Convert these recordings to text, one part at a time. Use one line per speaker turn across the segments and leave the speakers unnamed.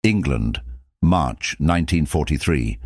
England, March 1943.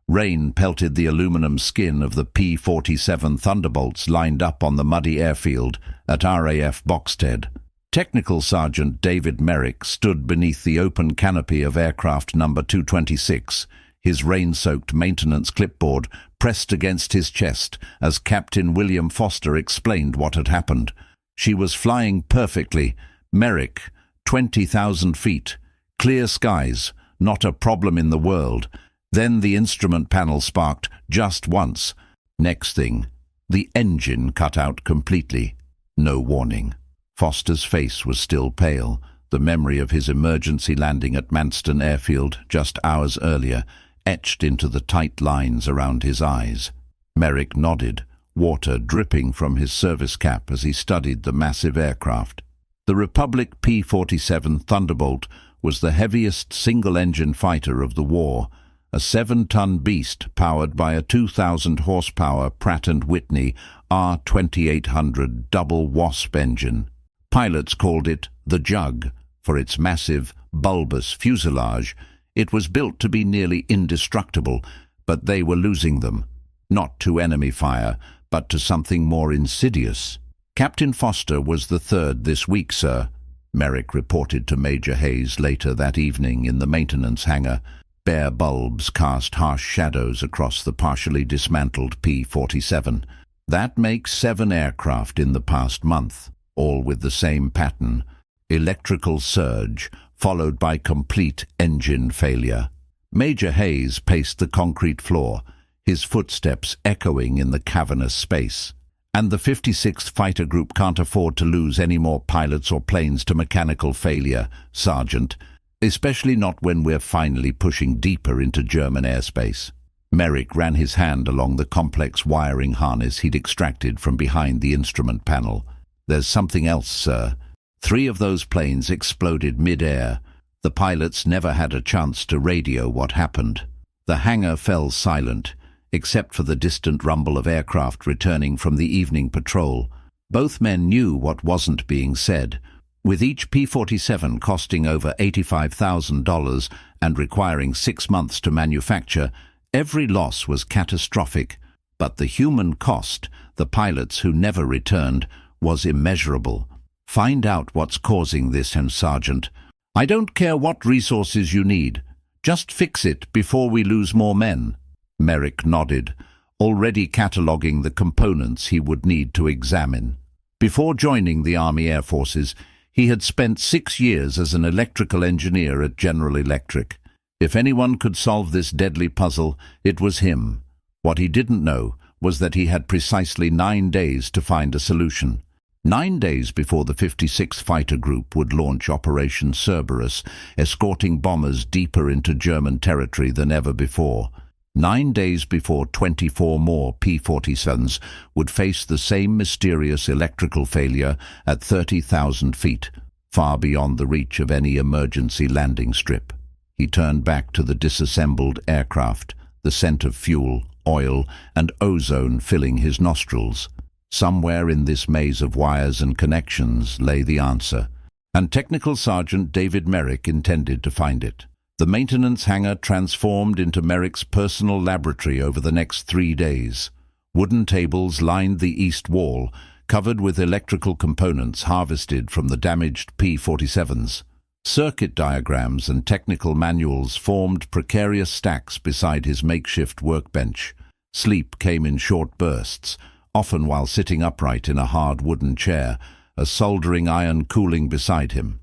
Rain pelted the aluminum skin of the P-47 Thunderbolts lined up on the muddy airfield at RAF Boxted. Technical Sergeant David Merrick stood beneath the open canopy of aircraft number 226, his rain-soaked maintenance clipboard pressed against his chest as Captain William Foster explained what had happened. She was flying perfectly. Merrick, 20,000 feet. Clear skies, not a problem in the world. Then the instrument panel sparked just once. Next thing, the engine cut out completely. No warning. Foster's face was still pale, the memory of his emergency landing at Manston Airfield just hours earlier etched into the tight lines around his eyes. Merrick nodded, water dripping from his service cap as he studied the massive aircraft. The Republic P-47 Thunderbolt was the heaviest single-engine fighter of the war, a 7-ton beast powered by a 2,000-horsepower Pratt & Whitney R2800 double Wasp engine. Pilots called it the Jug for its massive, bulbous fuselage. It was built to be nearly indestructible, but they were losing them. Not to enemy fire, but to something more insidious. "Captain Foster was the third this week, sir," Merrick reported to Major Hayes later that evening in the maintenance hangar. Bare bulbs cast harsh shadows across the partially dismantled P-47. "That makes 7 aircraft in the past month, all with the same pattern. Electrical surge, followed by complete engine failure." Major Hayes paced the concrete floor, his footsteps echoing in the cavernous space. "And the 56th Fighter Group can't afford to lose any more pilots or planes to mechanical failure, Sergeant, especially not when we're finally pushing deeper into German airspace." Merrick ran his hand along the complex wiring harness he'd extracted from behind the instrument panel. "There's something else, sir. 3 of those planes exploded mid-air. The pilots never had a chance to radio what happened." The hangar fell silent, except for the distant rumble of aircraft returning from the evening patrol. Both men knew what wasn't being said. With each P-47 costing over $85,000 and requiring 6 months to manufacture, every loss was catastrophic. But the human cost, the pilots who never returned, was immeasurable. "Find out what's causing this, Sergeant. I don't care what resources you need. Just fix it before we lose more men." Merrick nodded, already cataloguing the components he would need to examine. Before joining the Army Air Forces, he had spent 6 years as an electrical engineer at General Electric. If anyone could solve this deadly puzzle, it was him. What he didn't know was that he had precisely 9 days to find a solution. 9 days before the 56th Fighter Group would launch Operation Cerberus, escorting bombers deeper into German territory than ever before. 9 days before 24 more P-47s would face the same mysterious electrical failure at 30,000 feet, far beyond the reach of any emergency landing strip. He turned back to the disassembled aircraft, the scent of fuel, oil, and ozone filling his nostrils. Somewhere in this maze of wires and connections lay the answer, and Technical Sergeant David Merrick intended to find it. The maintenance hangar transformed into Merrick's personal laboratory over the next 3 days. Wooden tables lined the east wall, covered with electrical components harvested from the damaged P-47s. Circuit diagrams and technical manuals formed precarious stacks beside his makeshift workbench. Sleep came in short bursts, often while sitting upright in a hard wooden chair, a soldering iron cooling beside him.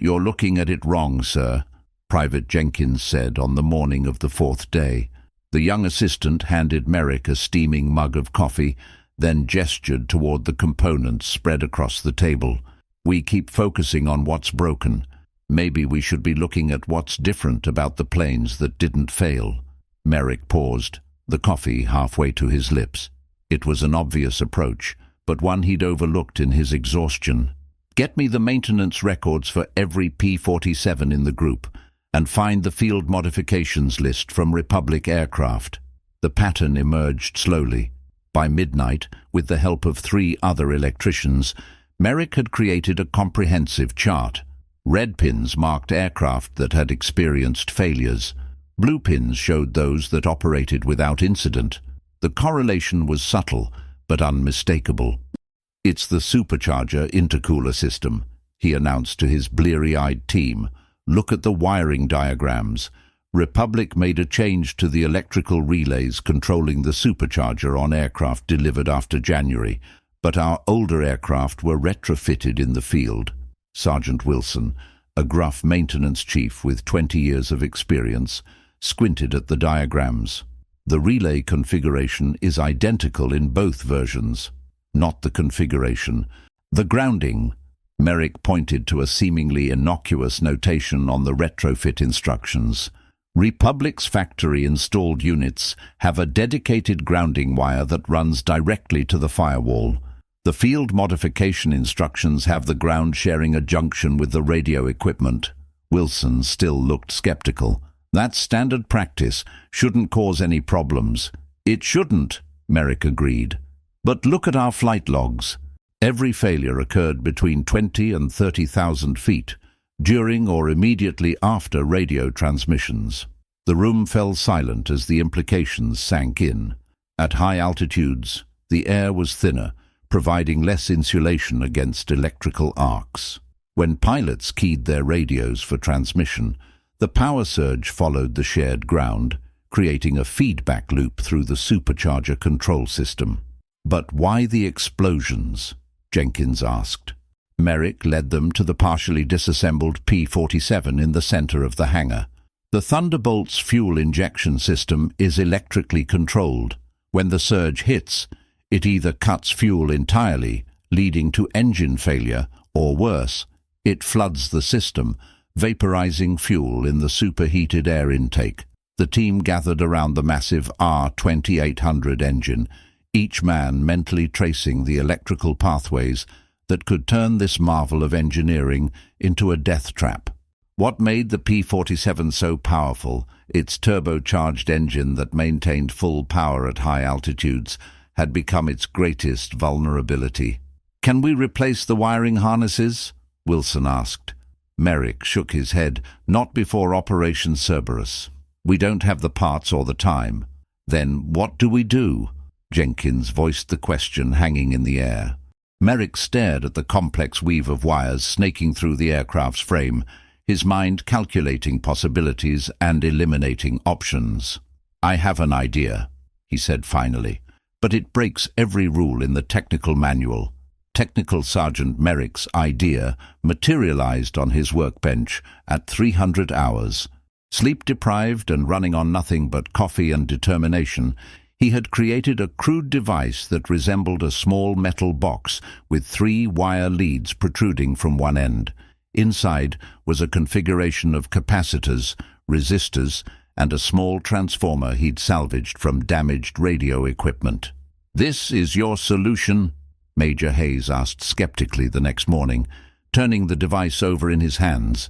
"You're looking at it wrong, sir," Private Jenkins said on the morning of the 4th day. The young assistant handed Merrick a steaming mug of coffee, then gestured toward the components spread across the table. "We keep focusing on what's broken. Maybe we should be looking at what's different about the planes that didn't fail." Merrick paused, the coffee halfway to his lips. It was an obvious approach, but one he'd overlooked in his exhaustion. "Get me the maintenance records for every P-47 in the group, and find the field modifications list from Republic aircraft." The pattern emerged slowly. By midnight, with the help of 3 other electricians, Merrick had created a comprehensive chart. Red pins marked aircraft that had experienced failures. Blue pins showed those that operated without incident. The correlation was subtle, but unmistakable. "It's the supercharger intercooler system," he announced to his bleary-eyed team. "Look at the wiring diagrams. Republic made a change to the electrical relays controlling the supercharger on aircraft delivered after January, but our older aircraft were retrofitted in the field." Sergeant Wilson, a gruff maintenance chief with 20 years of experience, squinted at the diagrams. "The relay configuration is identical in both versions." "Not the configuration. The grounding." Merrick pointed to a seemingly innocuous notation on the retrofit instructions. "Republic's factory-installed units have a dedicated grounding wire that runs directly to the firewall. The field modification instructions have the ground sharing a junction with the radio equipment." Wilson still looked skeptical. "That's standard practice. Shouldn't cause any problems." "It shouldn't," Merrick agreed. "But look at our flight logs. Every failure occurred between 20 and 30,000 feet, during or immediately after radio transmissions." The room fell silent as the implications sank in. At high altitudes, the air was thinner, providing less insulation against electrical arcs. When pilots keyed their radios for transmission, the power surge followed the shared ground, creating a feedback loop through the supercharger control system. "But why the explosions?" Jenkins asked. Merrick led them to the partially disassembled P-47 in the center of the hangar. "The Thunderbolt's fuel injection system is electrically controlled. When the surge hits, it either cuts fuel entirely, leading to engine failure, or worse, it floods the system, vaporizing fuel in the superheated air intake." The team gathered around the massive R-2800 engine, each man mentally tracing the electrical pathways that could turn this marvel of engineering into a death trap. What made the P-47 so powerful, its turbocharged engine that maintained full power at high altitudes, had become its greatest vulnerability. "Can we replace the wiring harnesses?" Wilson asked. Merrick shook his head. "Not before Operation Cerberus. We don't have the parts or the time." "Then what do we do?" Jenkins voiced the question hanging in the air. Merrick stared at the complex weave of wires snaking through the aircraft's frame, his mind calculating possibilities and eliminating options. "I have an idea," he said finally, "but it breaks every rule in the technical manual." Technical Sergeant Merrick's idea materialized on his workbench at 300 hours. Sleep-deprived and running on nothing but coffee and determination, he had created a crude device that resembled a small metal box with 3 wire leads protruding from one end. Inside was a configuration of capacitors, resistors, and a small transformer he'd salvaged from damaged radio equipment. "This is your solution?" Major Hayes asked skeptically the next morning, turning the device over in his hands.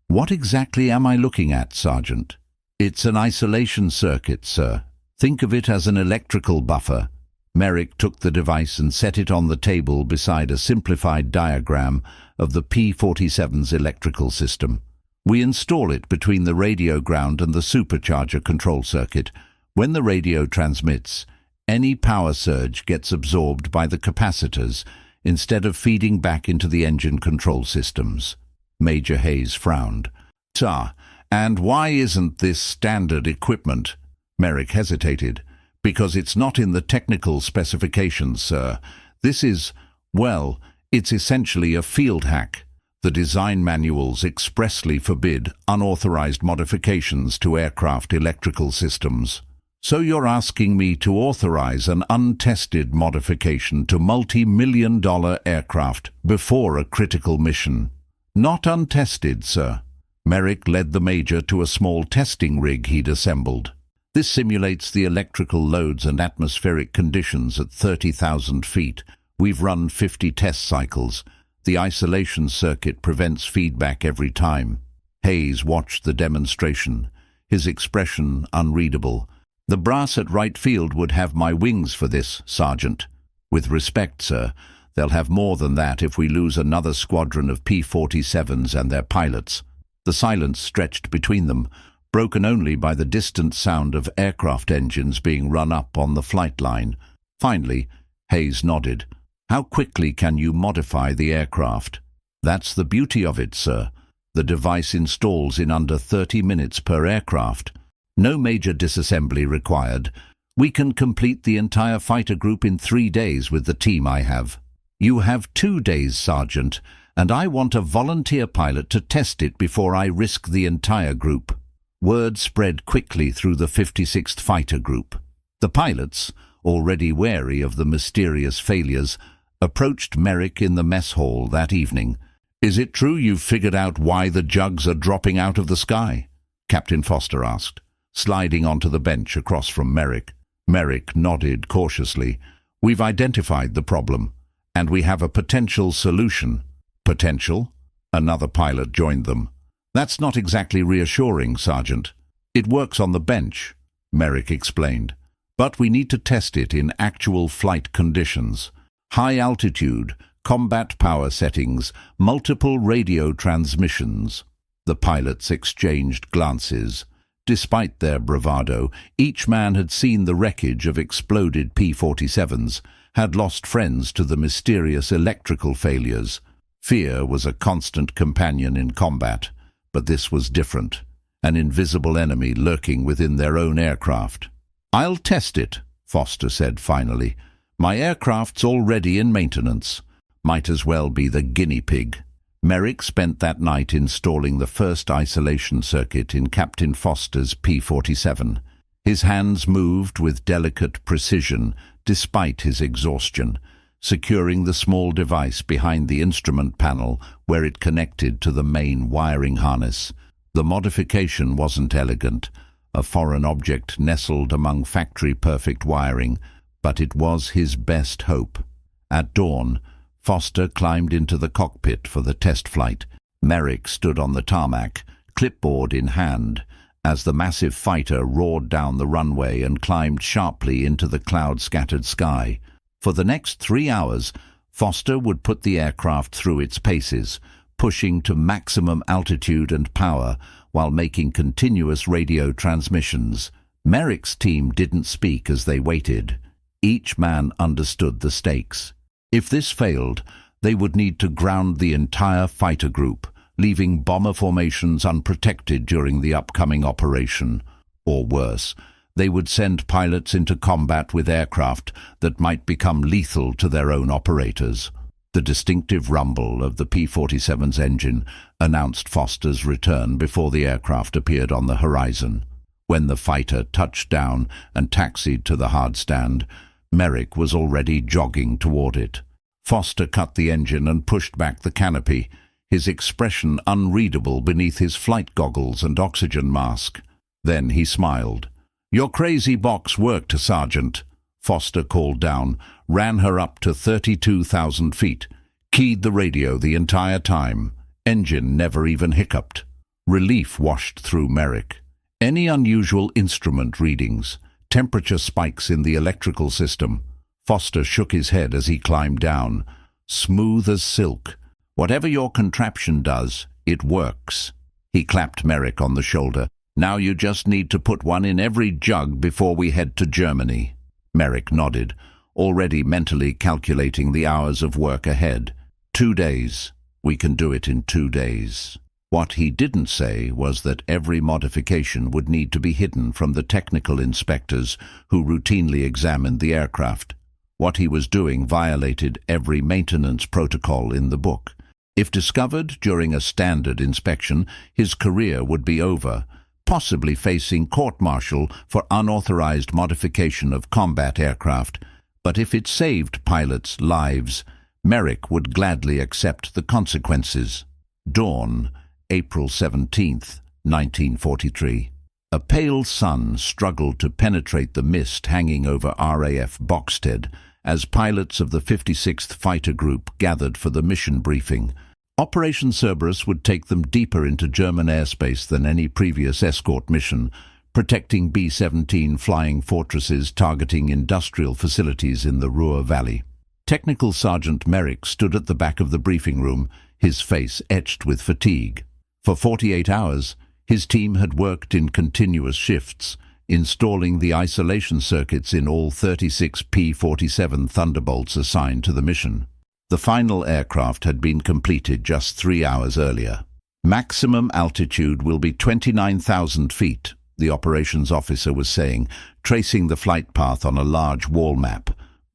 What exactly am I looking at, Sergeant?" "It's an isolation circuit, sir. Think of it as an electrical buffer." Merrick took the device and set it on the table beside a simplified diagram of the P-47's electrical system. "We install it between the radio ground and the supercharger control circuit. When the radio transmits, any power surge gets absorbed by the capacitors instead of feeding back into the engine control systems." Major Hayes frowned. "Sir, and why isn't this standard equipment?" Merrick hesitated. "Because it's not in the technical specifications, sir. This is, well, it's essentially a field hack. The design manuals expressly forbid unauthorized modifications to aircraft electrical systems." "So you're asking me to authorize an untested modification to multi-million-dollar aircraft before a critical mission?" "Not untested, sir." Merrick led the Major to a small testing rig he'd assembled. "This simulates the electrical loads and atmospheric conditions at 30,000 feet. We've run 50 test cycles. The isolation circuit prevents feedback every time." Hayes watched the demonstration, his expression unreadable. "The brass at right field would have my wings for this, Sergeant." "With respect, sir, They'll have more than that if we lose another squadron of P-47s and their pilots. The silence stretched between them, broken only by the distant sound of aircraft engines being run up on the flight line. Finally, Hayes nodded. "How quickly can you modify the aircraft?" "That's the beauty of it, sir. The device installs in under 30 minutes per aircraft. No major disassembly required. We can complete the entire fighter group in 3 days with the team I have." "You have 2 days, Sergeant, and I want a volunteer pilot to test it before I risk the entire group." Word spread quickly through the 56th Fighter Group. The pilots, already wary of the mysterious failures, approached Merrick in the mess hall that evening. "Is it true you've figured out why the jugs are dropping out of the sky?" Captain Foster asked, sliding onto the bench across from Merrick. Merrick nodded cautiously. "We've identified the problem, and we have a potential solution." "Potential?" Another pilot joined them. "That's not exactly reassuring, Sergeant. It works on the bench," Merrick explained. "But we need to test it in actual flight conditions. High altitude, combat power settings, multiple radio transmissions." The pilots exchanged glances. Despite their bravado, each man had seen the wreckage of exploded P-47s, had lost friends to the mysterious electrical failures. Fear was a constant companion in combat, but this was different. An invisible enemy lurking within their own aircraft. "I'll test it," Foster said finally. "My aircraft's already in maintenance. Might as well be the guinea pig." Merrick spent that night installing the first isolation circuit in Captain Foster's P-47. His hands moved with delicate precision despite his exhaustion, securing the small device behind the instrument panel where it connected to the main wiring harness. The modification wasn't elegant, a foreign object nestled among factory-perfect wiring, but it was his best hope. At dawn, Foster climbed into the cockpit for the test flight. Merrick stood on the tarmac, clipboard in hand, as the massive fighter roared down the runway and climbed sharply into the cloud-scattered sky. For the next 3 hours, Foster would put the aircraft through its paces, pushing to maximum altitude and power while making continuous radio transmissions. Merrick's team didn't speak as they waited. Each man understood the stakes. If this failed, they would need to ground the entire fighter group, leaving bomber formations unprotected during the upcoming operation. Or worse, they would send pilots into combat with aircraft that might become lethal to their own operators. The distinctive rumble of the P-47's engine announced Foster's return before the aircraft appeared on the horizon. When the fighter touched down and taxied to the hardstand, Merrick was already jogging toward it. Foster cut the engine and pushed back the canopy, his expression unreadable beneath his flight goggles and oxygen mask. Then he smiled. "Your crazy box worked, Sergeant," Foster called down, ran her up to 32,000 feet, keyed the radio the entire time. Engine never even hiccuped. Relief washed through Merrick. Any unusual instrument readings, temperature spikes in the electrical system. Foster shook his head as he climbed down. "Smooth as silk. Whatever your contraption does, it works." He clapped Merrick on the shoulder. "Now you just need to put one in every jug before we head to Germany." Merrick nodded, already mentally calculating the hours of work ahead. 2 days. We can do it in 2 days. What he didn't say was that every modification would need to be hidden from the technical inspectors who routinely examined the aircraft. What he was doing violated every maintenance protocol in the book. If discovered during a standard inspection, his career would be over, possibly facing court-martial for unauthorized modification of combat aircraft. But if it saved pilots' lives, Merrick would gladly accept the consequences. Dawn, April 17th, 1943. A pale sun struggled to penetrate the mist hanging over RAF Boxted as pilots of the 56th Fighter Group gathered for the mission briefing. Operation Cerberus would take them deeper into German airspace than any previous escort mission, protecting B-17 flying fortresses targeting industrial facilities in the Ruhr Valley. Technical Sergeant Merrick stood at the back of the briefing room, his face etched with fatigue. For 48 hours, his team had worked in continuous shifts, installing the isolation circuits in all 36 P-47 Thunderbolts assigned to the mission. The final aircraft had been completed just 3 hours earlier. Maximum altitude will be 29,000 feet, the operations officer was saying, tracing the flight path on a large wall map.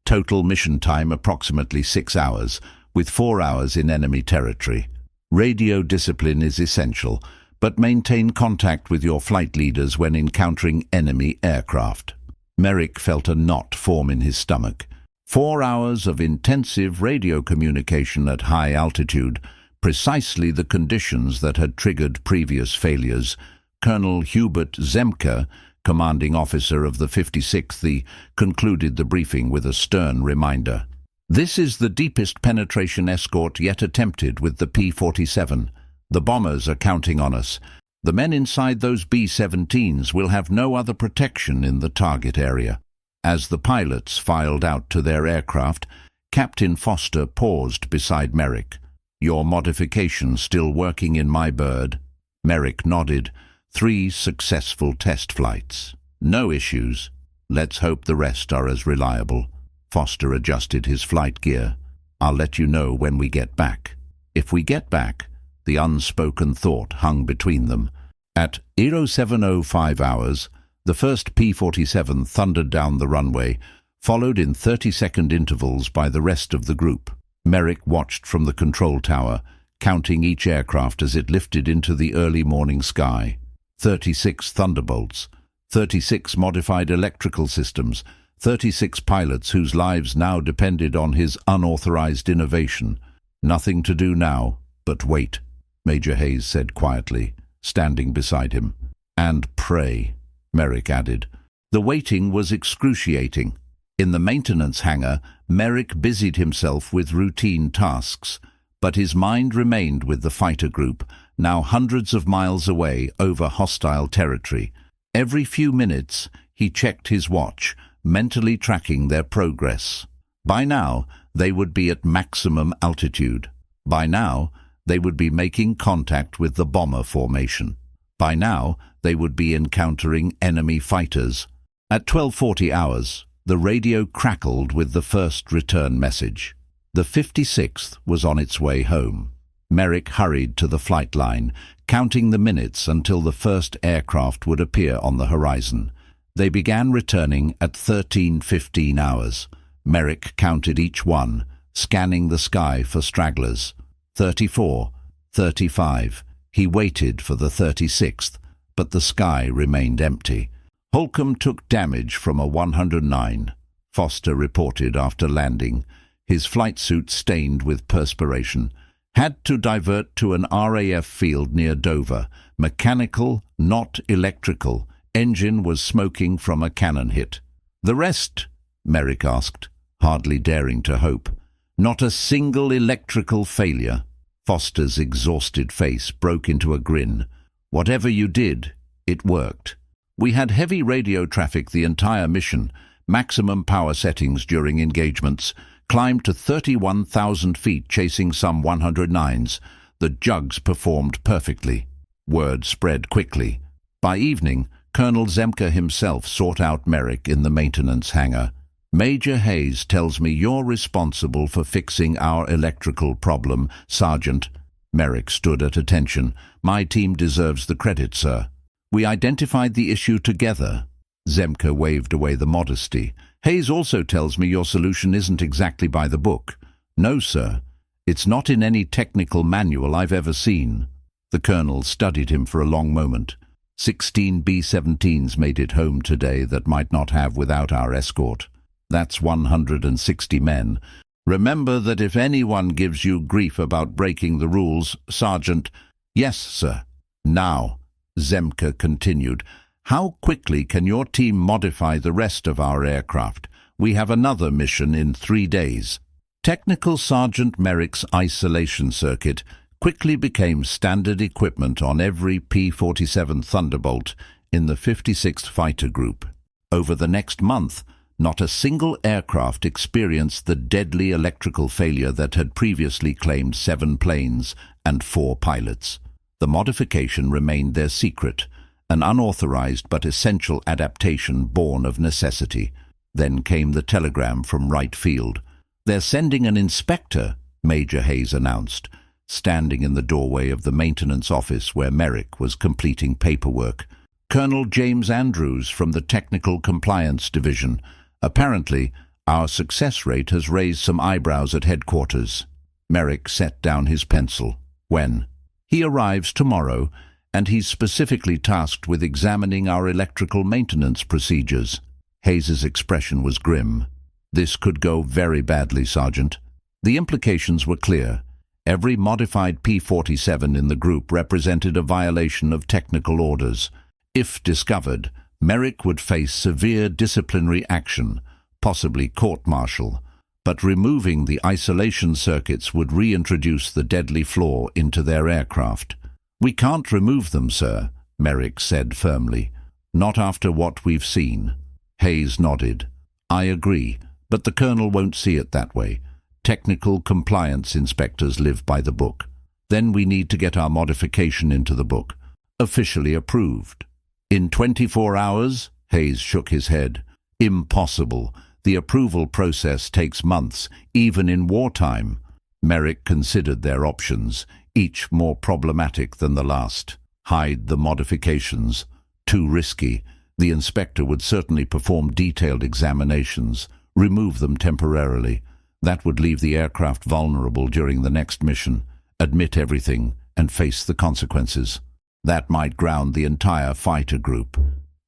Total mission time approximately 6 hours, with 4 hours in enemy territory. Radio discipline is essential, but maintain contact with your flight leaders when encountering enemy aircraft. Merrick felt a knot form in his stomach. 4 hours of intensive radio communication at high altitude, precisely the conditions that had triggered previous failures. Colonel Hubert Zemke, commanding officer of the 56th, concluded the briefing with a stern reminder. This is the deepest penetration escort yet attempted with the P-47. The bombers are counting on us. The men inside those B-17s will have no other protection in the target area. As the pilots filed out to their aircraft, Captain Foster paused beside Merrick. "Your modification still working in my bird?" Merrick nodded. 3 successful test flights. No issues. Let's hope the rest are as reliable. Foster adjusted his flight gear. "I'll let you know when we get back." If we get back, the unspoken thought hung between them. At 07:05 hours, the first P-47 thundered down the runway, followed in 30-second intervals by the rest of the group. Merrick watched from the control tower, counting each aircraft as it lifted into the early morning sky. 36 Thunderbolts, 36 modified electrical systems, 36 pilots whose lives now depended on his unauthorized innovation. "Nothing to do now but wait," Major Hayes said quietly, standing beside him. "And pray," Merrick added. The waiting was excruciating. In the maintenance hangar, Merrick busied himself with routine tasks, but his mind remained with the fighter group, now hundreds of miles away over hostile territory. Every few minutes, he checked his watch, mentally tracking their progress. By now, they would be at maximum altitude. By now, they would be making contact with the bomber formation. By now, they would be encountering enemy fighters. At 12:40 hours, the radio crackled with the first return message. The 56th was on its way home. Merrick hurried to the flight line, counting the minutes until the first aircraft would appear on the horizon. They began returning at 13:15 hours. Merrick counted each one, scanning the sky for stragglers. 34, 35. He waited for the 36th, but the sky remained empty. Holcomb took damage from a 109, Foster reported after landing, his flight suit stained with perspiration. Had to divert to an RAF field near Dover. Mechanical, not electrical. Engine was smoking from a cannon hit. "The rest?" Merrick asked, hardly daring to hope. "Not a single electrical failure." Foster's exhausted face broke into a grin. "Whatever you did, it worked. We had heavy radio traffic the entire mission, maximum power settings during engagements, climbed to 31,000 feet chasing some 109s. The jugs performed perfectly." Word spread quickly. By evening, Colonel Zemke himself sought out Merrick in the maintenance hangar. "Major Hayes tells me you're responsible for fixing our electrical problem, Sergeant." Merrick stood at attention. "My team deserves the credit, sir. We identified the issue together." Zemke waved away the modesty. "Hayes also tells me your solution isn't exactly by the book." "No, sir. It's not in any technical manual I've ever seen." The colonel studied him for a long moment. 16 B-17s made it home today that might not have without our escort. That's 160 men. Remember that if anyone gives you grief about breaking the rules, Sergeant—" "Yes, sir." "Now," Zemke continued, "how quickly can your team modify the rest of our aircraft? We have another mission in 3 days." Technical Sergeant Merrick's isolation circuit quickly became standard equipment on every P-47 Thunderbolt in the 56th Fighter Group. Over the next month, Not a single aircraft experienced the deadly electrical failure that had previously claimed 7 planes and 4 pilots. The modification remained their secret, an unauthorized but essential adaptation born of necessity. Then came the telegram from Wright Field. "They're sending an inspector," Major Hayes announced, standing in the doorway of the maintenance office where Merrick was completing paperwork. "Colonel James Andrews from the Technical Compliance Division. Apparently, our success rate has raised some eyebrows at headquarters." Merrick set down his pencil. "When?" "He arrives tomorrow, and he's specifically tasked with examining our electrical maintenance procedures." Hayes's expression was grim. "This could go very badly, Sergeant." The implications were clear. Every modified P-47 in the group represented a violation of technical orders. If discovered, Merrick would face severe disciplinary action, possibly court-martial. But removing the isolation circuits would reintroduce the deadly flaw into their aircraft. "We can't remove them, sir," Merrick said firmly. "Not after what we've seen." Hayes nodded. "I agree, but the Colonel won't see it that way. Technical compliance inspectors live by the book. Then we need to get our modification into the book. Officially approved." "In 24 hours?" Hayes shook his head. "Impossible. The approval process takes months, even in wartime." Merrick considered their options, each more problematic than the last. Hide the modifications. Too risky. The inspector would certainly perform detailed examinations. Remove them temporarily. That would leave the aircraft vulnerable during the next mission. Admit everything and face the consequences. That might ground the entire fighter group.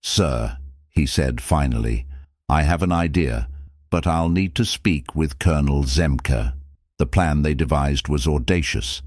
"Sir," he said finally, "I have an idea, but I'll need to speak with Colonel Zemke." The plan they devised was audacious.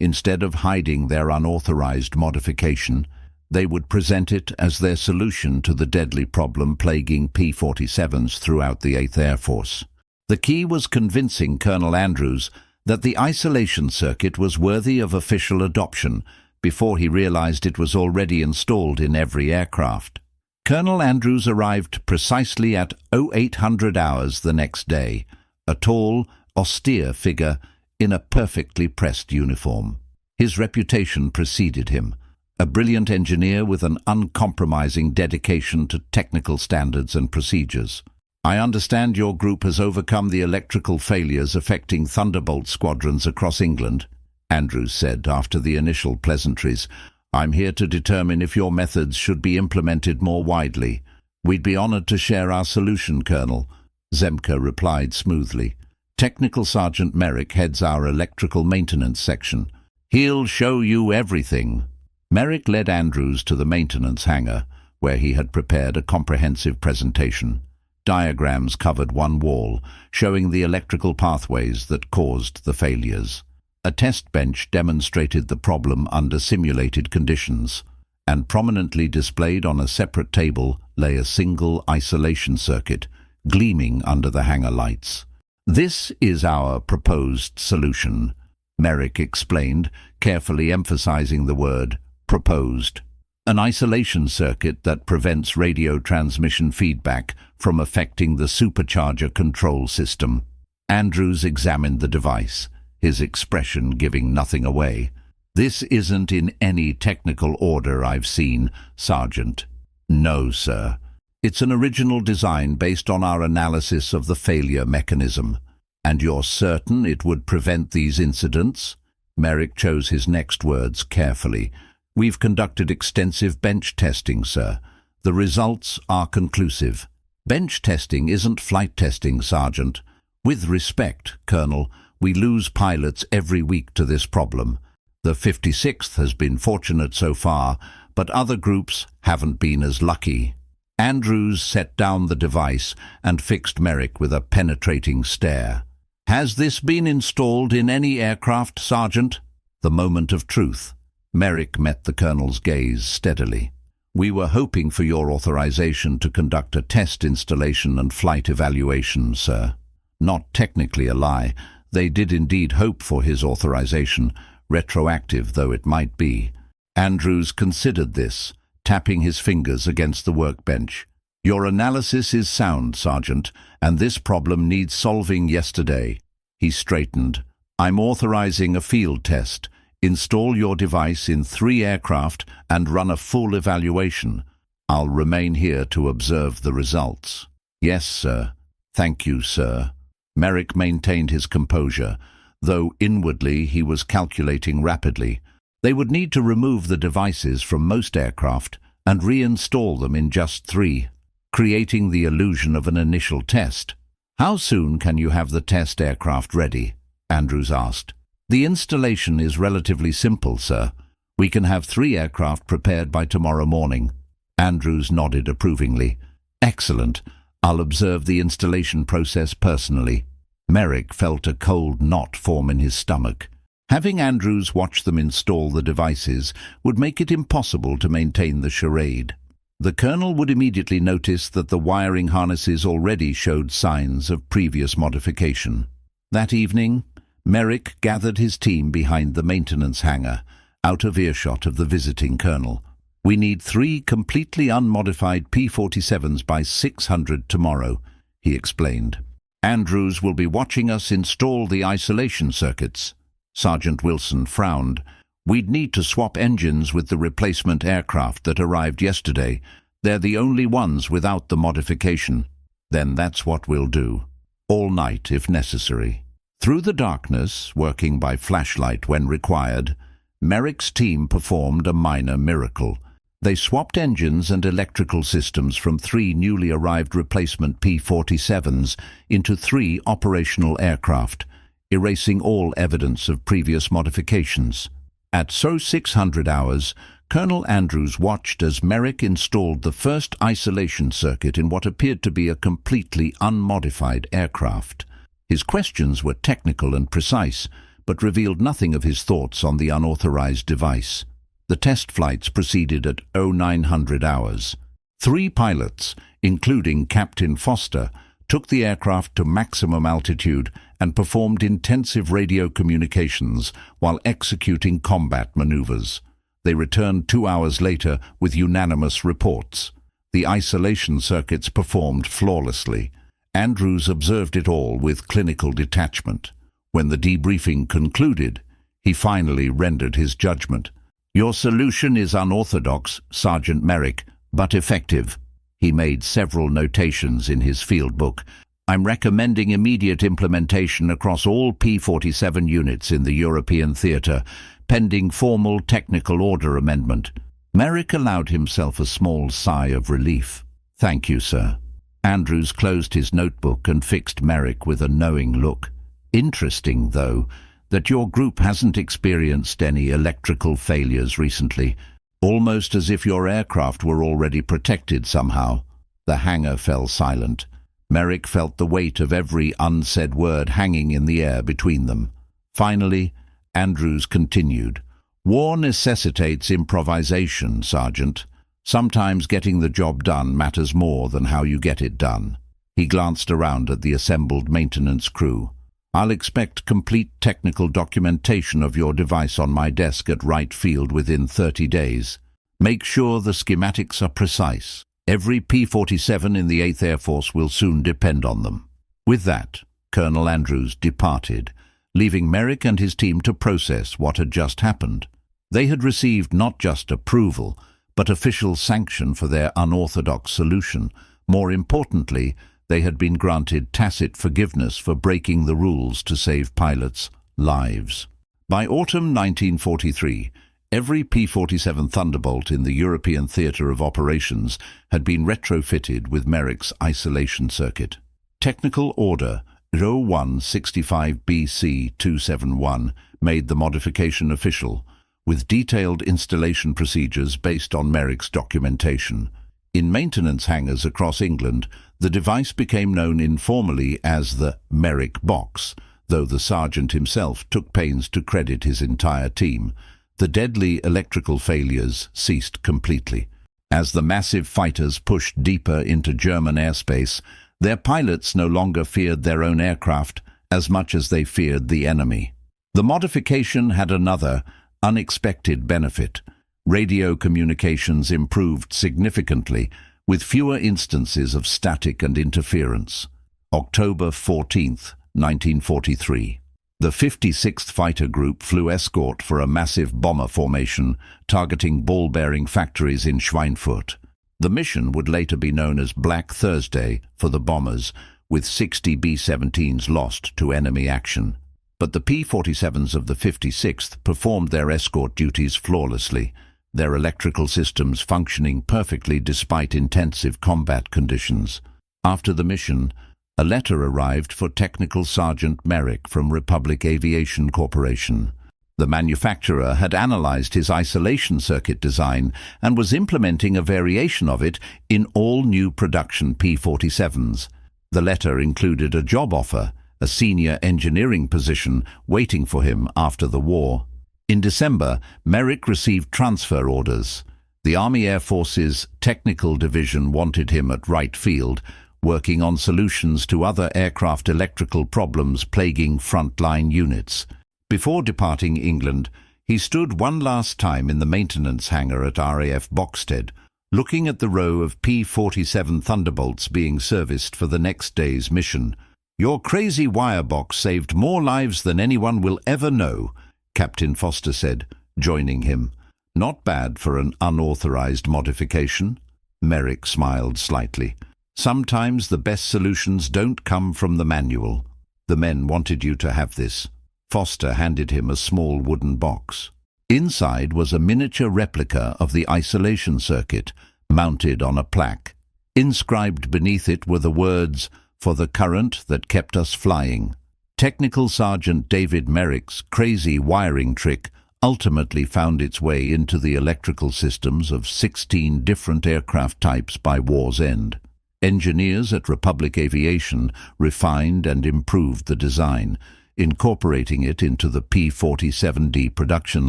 Instead of hiding their unauthorized modification, they would present it as their solution to the deadly problem plaguing P-47s throughout the 8th Air Force. The key was convincing Colonel Andrews that the isolation circuit was worthy of official adoption before he realized it was already installed in every aircraft. Colonel Andrews arrived precisely at 0800 hours the next day, a tall, austere figure in a perfectly pressed uniform. His reputation preceded him, a brilliant engineer with an uncompromising dedication to technical standards and procedures. "I understand your group has overcome the electrical failures affecting Thunderbolt squadrons across England," Andrews said after the initial pleasantries. "I'm here to determine if your methods should be implemented more widely." "We'd be honored to share our solution, Colonel," Zemke replied smoothly. "Technical Sergeant Merrick heads our electrical maintenance section. He'll show you everything." Merrick led Andrews to the maintenance hangar, where he had prepared a comprehensive presentation. Diagrams covered one wall, showing the electrical pathways that caused the failures. A test bench demonstrated the problem under simulated conditions, and prominently displayed on a separate table lay a single isolation circuit, gleaming under the hangar lights. "This is our proposed solution," Merrick explained, carefully emphasizing the word proposed. "An isolation circuit that prevents radio transmission feedback from affecting the supercharger control system." Andrews examined the device, his expression giving nothing away. "This isn't in any technical order I've seen, Sergeant." "No, sir. It's an original design based on our analysis of the failure mechanism." "And you're certain it would prevent these incidents?" Merrick chose his next words carefully. "We've conducted extensive bench testing, sir. The results are conclusive." "Bench testing isn't flight testing, Sergeant. With respect, Colonel, we lose pilots every week to this problem. The 56th has been fortunate so far, but other groups haven't been as lucky." Andrews set down the device and fixed Merrick with a penetrating stare. "Has this been installed in any aircraft, Sergeant?" The moment of truth. Merrick met the Colonel's gaze steadily. "We were hoping for your authorization to conduct a test installation and flight evaluation, sir." Not technically a lie. They did indeed hope for his authorization, retroactive though it might be. Andrews considered this, tapping his fingers against the workbench. Your analysis is sound, Sergeant, and this problem needs solving yesterday. He straightened. I'm authorizing a field test. Install your device in 3 aircraft and run a full evaluation. I'll remain here to observe the results. Yes, sir. Thank you, sir. Merrick maintained his composure, though inwardly he was calculating rapidly. They would need to remove the devices from most aircraft and reinstall them in just 3, creating the illusion of an initial test. How soon can you have the test aircraft ready? Andrews asked. The installation is relatively simple, sir. We can have 3 aircraft prepared by tomorrow morning. Andrews nodded approvingly. Excellent. I'll observe the installation process personally. Merrick felt a cold knot form in his stomach. Having Andrews watch them install the devices would make it impossible to maintain the charade. The colonel would immediately notice that the wiring harnesses already showed signs of previous modification. That evening, Merrick gathered his team behind the maintenance hangar, out of earshot of the visiting colonel. We need 3 completely unmodified P-47s by 600 tomorrow, he explained. Andrews will be watching us install the isolation circuits. Sergeant Wilson frowned. We'd need to swap engines with the replacement aircraft that arrived yesterday. They're the only ones without the modification. Then that's what we'll do. All night, if necessary. Through the darkness, working by flashlight when required, Merrick's team performed a minor miracle. They swapped engines and electrical systems from 3 newly arrived replacement P-47s into 3 operational aircraft, erasing all evidence of previous modifications. At 600 hours, Colonel Andrews watched as Merrick installed the first isolation circuit in what appeared to be a completely unmodified aircraft. His questions were technical and precise, but revealed nothing of his thoughts on the unauthorized device. The test flights proceeded at 0900 hours. 3 pilots, including Captain Foster, took the aircraft to maximum altitude and performed intensive radio communications while executing combat maneuvers. They returned 2 hours later with unanimous reports. The isolation circuits performed flawlessly. Andrews observed it all with clinical detachment. When the debriefing concluded, he finally rendered his judgment. Your solution is unorthodox, Sergeant Merrick, but effective. He made several notations in his field book. I'm recommending immediate implementation across all P-47 units in the European theatre, pending formal technical order amendment. Merrick allowed himself a small sigh of relief. Thank you, sir. Andrews closed his notebook and fixed Merrick with a knowing look. Interesting, though, that your group hasn't experienced any electrical failures recently, almost as if your aircraft were already protected somehow. The hangar fell silent. Merrick felt the weight of every unsaid word hanging in the air between them. Finally, Andrews continued. War necessitates improvisation, Sergeant. Sometimes getting the job done matters more than how you get it done. He glanced around at the assembled maintenance crew. I'll expect complete technical documentation of your device on my desk at Wright Field within 30 days. Make sure the schematics are precise. Every P-47 in the 8th Air Force will soon depend on them. With that, Colonel Andrews departed, leaving Merrick and his team to process what had just happened. They had received not just approval, but official sanction for their unorthodox solution. More importantly, they had been granted tacit forgiveness for breaking the rules to save pilots' lives. By autumn 1943, every P-47 Thunderbolt in the European theatre of operations had been retrofitted with Merrick's isolation circuit. Technical Order 0165BC271 made the modification official, with detailed installation procedures based on Merrick's documentation. In maintenance hangars across England, the device became known informally as the Merrick Box, though the sergeant himself took pains to credit his entire team. The deadly electrical failures ceased completely. As the massive fighters pushed deeper into German airspace, their pilots no longer feared their own aircraft as much as they feared the enemy. The modification had another, unexpected benefit. Radio communications improved significantly, with fewer instances of static and interference. October 14, 1943. The 56th Fighter Group flew escort for a massive bomber formation targeting ball-bearing factories in Schweinfurt. The mission would later be known as Black Thursday for the bombers, with 60 B-17s lost to enemy action. But the P-47s of the 56th performed their escort duties flawlessly, their electrical systems functioning perfectly despite intensive combat conditions. After the mission, a letter arrived for Technical Sergeant Merrick from Republic Aviation Corporation. The manufacturer had analyzed his isolation circuit design and was implementing a variation of it in all new production P-47s. The letter included a job offer, a senior engineering position waiting for him after the war. In December, Merrick received transfer orders. The Army Air Force's Technical Division wanted him at Wright Field, working on solutions to other aircraft electrical problems plaguing frontline units. Before departing England, he stood one last time in the maintenance hangar at RAF Boxted, looking at the row of P-47 Thunderbolts being serviced for the next day's mission. "Your crazy wire box saved more lives than anyone will ever know," Captain Foster said, joining him. "Not bad for an unauthorized modification." Merrick smiled slightly. "Sometimes the best solutions don't come from the manual. The men wanted you to have this." Foster handed him a small wooden box. Inside was a miniature replica of the isolation circuit, mounted on a plaque. Inscribed beneath it were the words, "For the current that kept us flying." Technical Sergeant David Merrick's crazy wiring trick ultimately found its way into the electrical systems of 16 different aircraft types by war's end. Engineers at Republic Aviation refined and improved the design, incorporating it into the P-47D production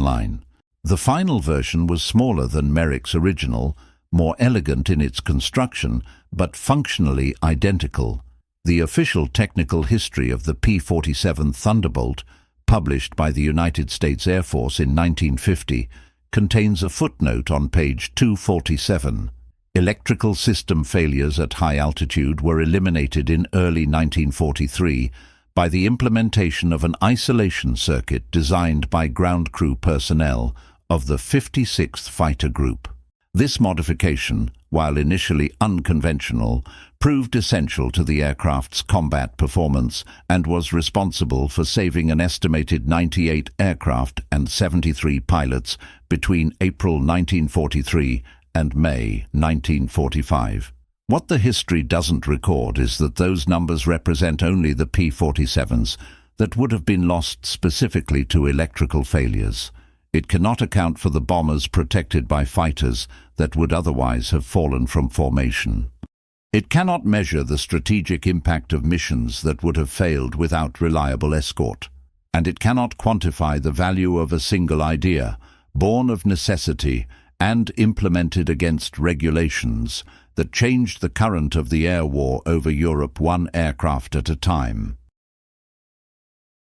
line. The final version was smaller than Merrick's original, more elegant in its construction, but functionally identical. The official technical history of the P-47 Thunderbolt, published by the United States Air Force in 1950, contains a footnote on page 247. Electrical system failures at high altitude were eliminated in early 1943 by the implementation of an isolation circuit designed by ground crew personnel of the 56th Fighter Group. This modification, while initially unconventional, proved essential to the aircraft's combat performance and was responsible for saving an estimated 98 aircraft and 73 pilots between April 1943 and May 1945. What the history doesn't record is that those numbers represent only the P-47s that would have been lost specifically to electrical failures. It cannot account for the bombers protected by fighters that would otherwise have fallen from formation. It cannot measure the strategic impact of missions that would have failed without reliable escort. And it cannot quantify the value of a single idea, born of necessity and implemented against regulations, that changed the current of the air war over Europe one aircraft at a time.